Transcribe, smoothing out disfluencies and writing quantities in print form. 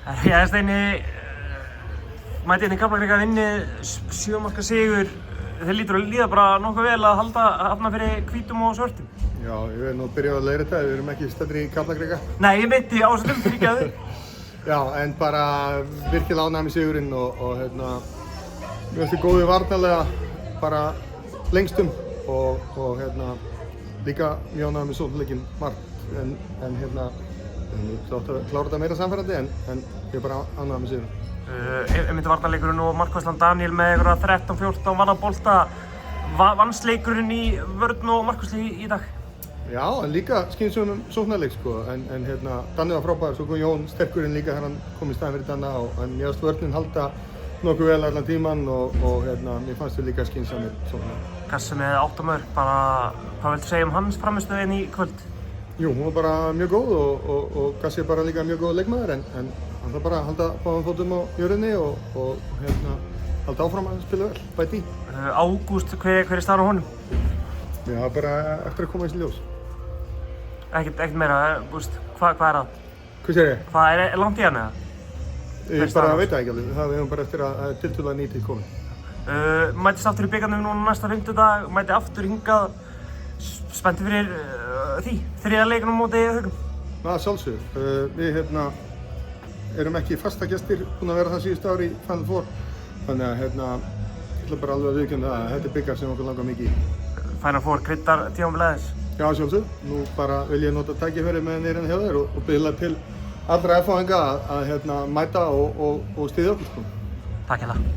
Já, Steini, mæti hérna í Kaplakrika að vinni 7 marka sigur. Þeir lítur að líða bara nokkuð vel að halda Hafnarfirði hvítum og svörtum. Já, ég vil nú byrja að leiðrétta, við erum ekki staddir í Kaplakrika. Nei, ég meinti ásöndum, fyrirgefðu. Já, en bara virkilega ánægð með sigurinn og hérna, mér finnst þið góðir varnarlega bara lengstum og hérna, líka mjög ánægð með sóknarleikinn margt en hérna, við áttum að klára þetta meira samfærandi en ég er bara ánægð með sigurinn. Einmitt varnarleikurinn og markvarslan Daniel með einhverja 13-14 varða bolta. Vannst leikurinn í vörn og markvarsli í dag? Já, en líka skynsögum sóknarleik sko, en hérna, Danni var frábær, svo kom Jón sterkurinn líka þegar hann kom í staðinn fyrir Danna en mér fannst vörnin halda nokkuð vel allan tíman og hérna, mér fannst þau líka skynsamir sóknarleik. Kassi með 8 mörk, bara, hvað viltu segja hans frammistöðu í kvöld? Jú, hún var bara mjög góð og Gassi er bara líka mjög góð leikmaður en hann þarf bara að halda báðum fótum á jörðinni og hérna, halda áfram að spila vel, bæti í. Ágúst, hver er staðan á honum? Já, bara eftir að koma eins í ljós. Ekkert meira, hvað er það? Hvað segir ég? Hvað er langt í hann eða? Ég bara veit það ekki alveg, það við höfum bara eftir að tiltölulega nýtið komið. Mætist aftur í bikarnum núna næsta 5. dag, mæti aftur hingað. Spenntur fyrir því, 3. leiknum móti Haugum? Na, sjálfsögðu. Við hérna, erum ekki fasta gestir, búin að vera það síðustu ári í Final Four. Þannig að hérna, ég ætla bara alveg að viðurkenna að þetta er bikar sem okkur langar mikið í. Final Four kryddar tímabilið aðeins? Já, sjálfsögðu. Nú bara vil ég nota tækifærið með nýrinn hjá þér og biðla til allra F-fáinga að hérna, mæta og styðja okkur sko. Takk hérna.